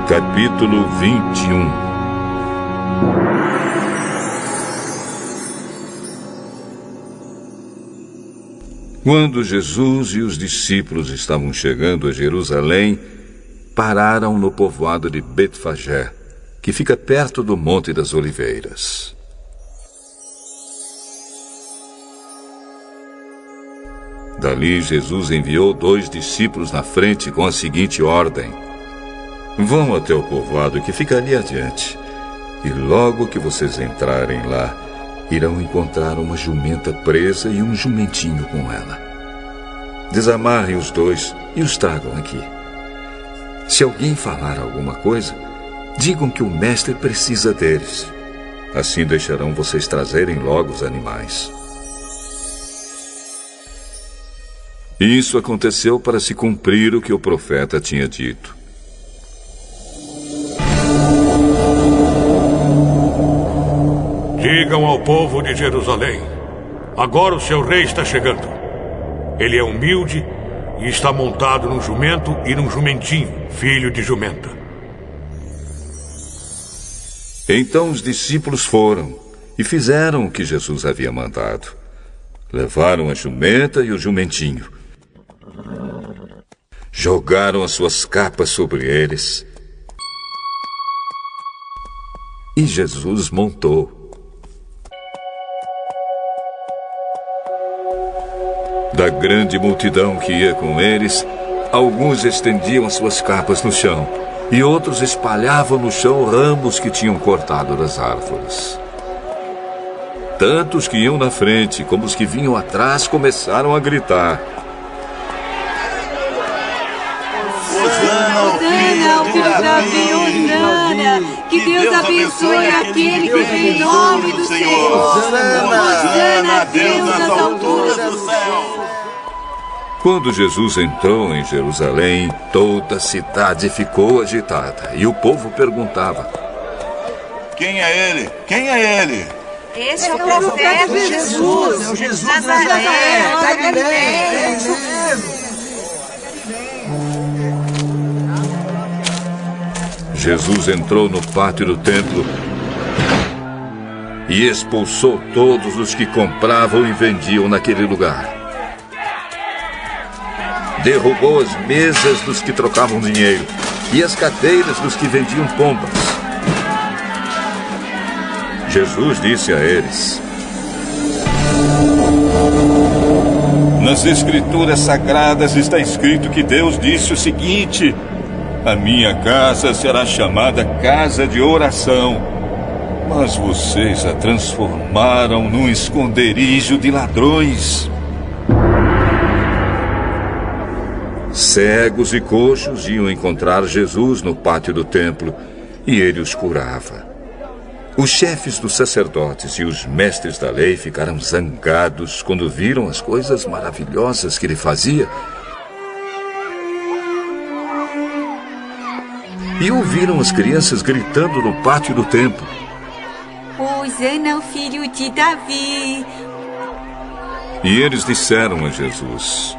Capítulo 21. Quando Jesus e os discípulos estavam chegando a Jerusalém, pararam no povoado de Betfagé, que fica perto do Monte das Oliveiras. Dali, Jesus enviou 2 discípulos na frente com a seguinte ordem: vão até o povoado que fica ali adiante, e logo que vocês entrarem lá, irão encontrar uma jumenta presa e um jumentinho com ela. Desamarrem os 2 e os tragam aqui. Se alguém falar alguma coisa, digam que o mestre precisa deles. Assim deixarão vocês trazerem logo os animais. Isso aconteceu para se cumprir o que o profeta tinha dito. Digam ao povo de Jerusalém: agora o seu rei está chegando. Ele é humilde e está montado num jumento e num jumentinho, filho de jumenta. Então os discípulos foram e fizeram o que Jesus havia mandado. Levaram a jumenta e o jumentinho. Jogaram as suas capas sobre eles. E Jesus montou. Da grande multidão que ia com eles, alguns estendiam as suas capas no chão, e outros espalhavam no chão ramos que tinham cortado das árvores. Tanto os que iam na frente como os que vinham atrás começaram a gritar: Hosana ao filho de Davi, Hosana! Que Deus abençoe aquele que vem em nome do Senhor! Hosana a Deus nas alturas do céu! Quando Jesus entrou em Jerusalém, toda a cidade ficou agitada, e o povo perguntava: quem é ele? Quem é ele? Esse é o profeta Jesus, é o Jesus de Nazaré, Nazaré, da Galileia. Jesus entrou no pátio do templo e expulsou todos os que compravam e vendiam naquele lugar. Derrubou as mesas dos que trocavam dinheiro e as cadeiras dos que vendiam pombas. Jesus disse a eles: nas Escrituras Sagradas está escrito que Deus disse o seguinte: a minha casa será chamada casa de oração, mas vocês a transformaram num esconderijo de ladrões. Cegos e coxos iam encontrar Jesus no pátio do templo e ele os curava. Os chefes dos sacerdotes e os mestres da lei ficaram zangados quando viram as coisas maravilhosas que ele fazia e ouviram as crianças gritando no pátio do templo: Hosana ao filho de Davi! E eles disseram a Jesus: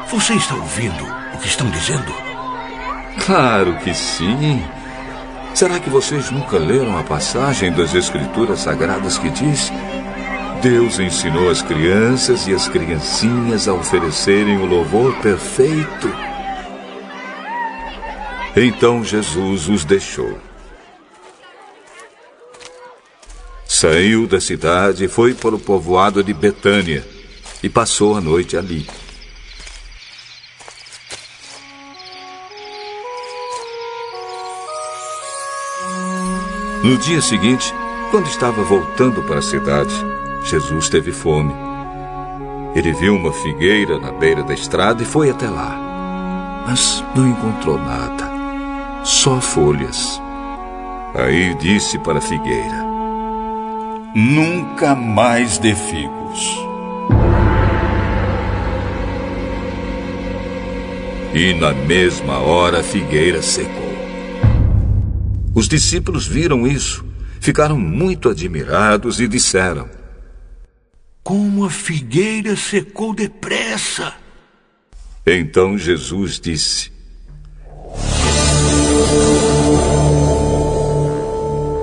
Você está ouvindo o que estão dizendo? claro que sim. Será que vocês nunca leram a passagem das Escrituras Sagradas que diz: Deus ensinou as crianças e as criancinhas a oferecerem o louvor perfeito? Então Jesus os deixou. Saiu da cidade e foi para o povoado de Betânia e passou a noite ali. No dia seguinte, quando estava voltando para a cidade, Jesus teve fome. Ele viu uma figueira na beira da estrada e foi até lá. Mas não encontrou nada, só folhas. Aí disse para a figueira: nunca mais dê figos. E na mesma hora a figueira secou. Os discípulos viram isso, ficaram muito admirados e disseram: como a figueira secou depressa! Então Jesus disse: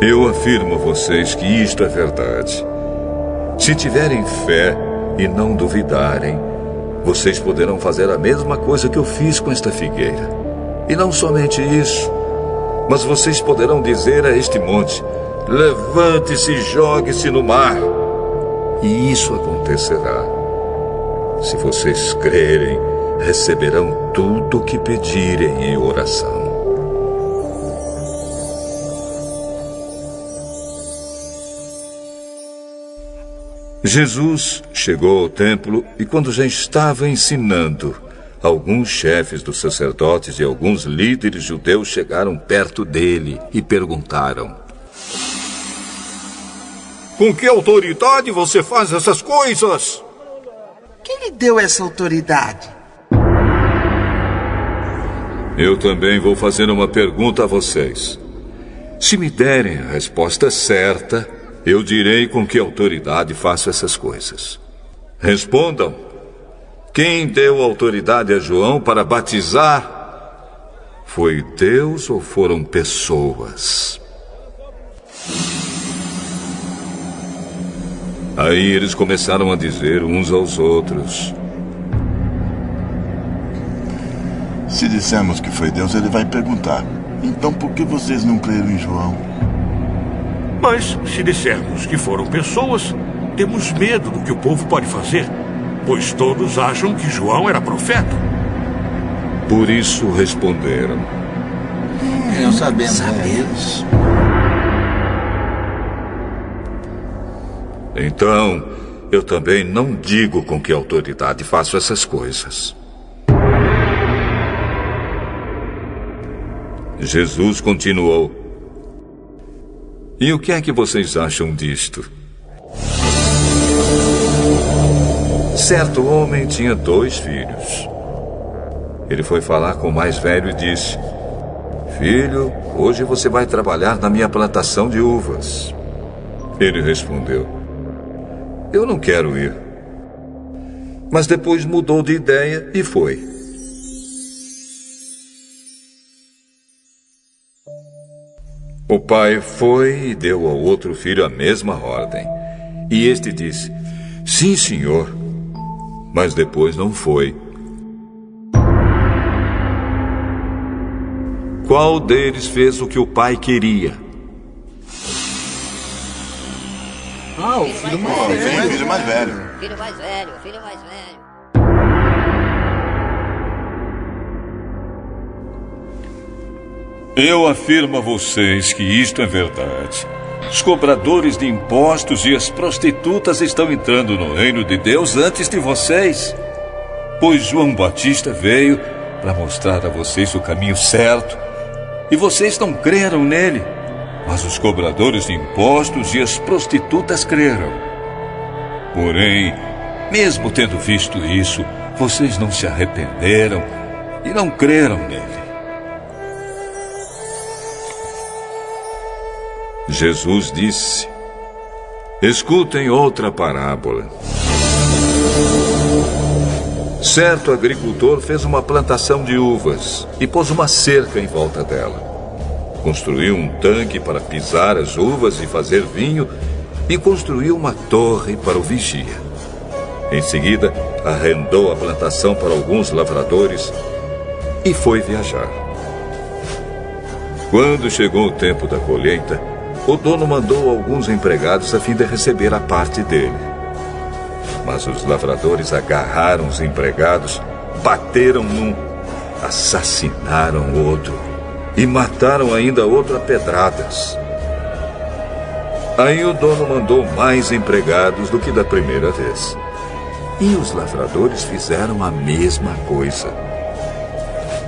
Eu afirmo a vocês que isto é verdade. Se tiverem fé e não duvidarem, vocês poderão fazer a mesma coisa que eu fiz com esta figueira. E não somente isso, mas vocês poderão dizer a este monte: levante-se e jogue-se no mar. E isso acontecerá. Se vocês crerem, receberão tudo o que pedirem em oração. Jesus chegou ao templo e, quando já estava ensinando, alguns chefes dos sacerdotes e alguns líderes judeus chegaram perto dele e perguntaram: Com que autoridade você faz essas coisas? Quem lhe deu essa autoridade? Eu também vou fazer uma pergunta a vocês. Se me derem a resposta certa, eu direi com que autoridade faço essas coisas. Respondam. Quem deu autoridade a João para batizar? Foi Deus ou foram pessoas? Aí eles começaram a dizer uns aos outros: Se dissermos que foi Deus, ele vai perguntar: então por que vocês não creram em João? Mas se dissermos que foram pessoas, temos medo do que o povo pode fazer, pois todos acham que João era profeta. Por isso responderam: Não sabemos. Então, eu também não digo com que autoridade faço essas coisas. Jesus continuou: E o que é que vocês acham disto? Certo homem tinha 2 filhos. Ele foi falar com o mais velho e disse: Filho, hoje você vai trabalhar na minha plantação de uvas. Ele respondeu: Eu não quero ir. Mas depois mudou de ideia e foi. O pai foi e deu ao outro filho a mesma ordem. E este disse: Sim, senhor. Mas depois não foi. Qual deles fez o que o pai queria? O filho mais velho. Filho mais velho. Filho mais velho, filho mais velho. Eu afirmo a vocês que isto é verdade. Os cobradores de impostos e as prostitutas estão entrando no reino de Deus antes de vocês. Pois João Batista veio para mostrar a vocês o caminho certo e vocês não creram nele. Mas os cobradores de impostos e as prostitutas creram. Porém, mesmo tendo visto isso, vocês não se arrependeram e não creram nele. Jesus disse: Escutem outra parábola. Certo agricultor fez uma plantação de uvas e pôs uma cerca em volta dela. Construiu um tanque para pisar as uvas e fazer vinho e construiu uma torre para o vigia. Em seguida, arrendou a plantação para alguns lavradores e foi viajar. Quando chegou o tempo da colheita, o dono mandou alguns empregados a fim de receber a parte dele. Mas os lavradores agarraram os empregados, bateram num, assassinaram o outro e mataram ainda outro a pedradas. Aí o dono mandou mais empregados do que da primeira vez. E os lavradores fizeram a mesma coisa.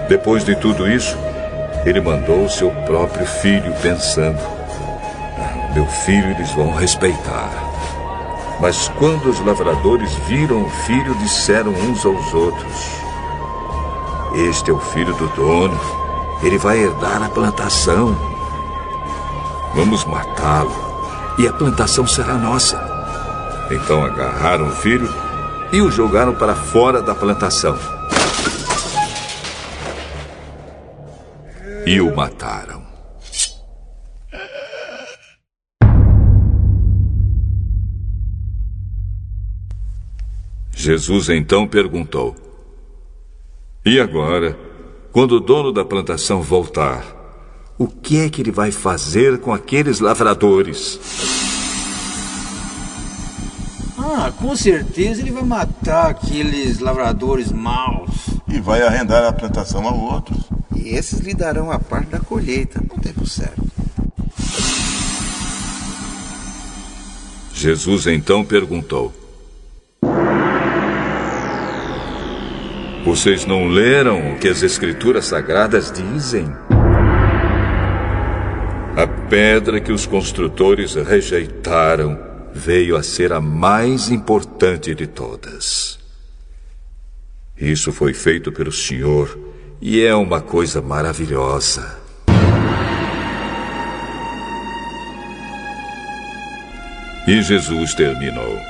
Depois de tudo isso, ele mandou seu próprio filho, pensando: meu filho eles vão respeitar. Mas quando os lavradores viram o filho, disseram uns aos outros: Este é o filho do dono, ele vai herdar a plantação. Vamos matá-lo e a plantação será nossa. Então agarraram o filho e o jogaram para fora da plantação. E o mataram. Jesus então perguntou: E agora, quando o dono da plantação voltar, o que é que ele vai fazer com aqueles lavradores? Com certeza ele vai matar aqueles lavradores maus. E vai arrendar a plantação a outros. E esses lhe darão a parte da colheita no tempo certo. Jesus então perguntou: Vocês não leram o que as Escrituras Sagradas dizem? A pedra que os construtores rejeitaram veio a ser a mais importante de todas. Isso foi feito pelo Senhor e é uma coisa maravilhosa. E Jesus terminou: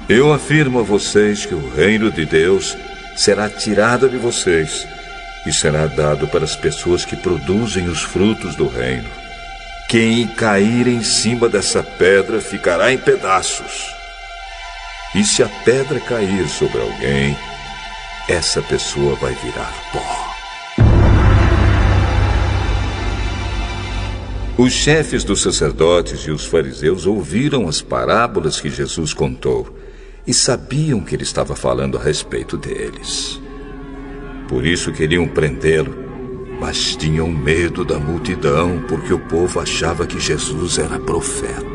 Eu afirmo a vocês que o reino de Deus será tirado de vocês e será dado para as pessoas que produzem os frutos do reino. Quem cair em cima dessa pedra ficará em pedaços. E se a pedra cair sobre alguém, essa pessoa vai virar pó. Os chefes dos sacerdotes e os fariseus ouviram as parábolas que Jesus contou e sabiam que ele estava falando a respeito deles. Por isso queriam prendê-lo, mas tinham medo da multidão, porque o povo achava que Jesus era profeta.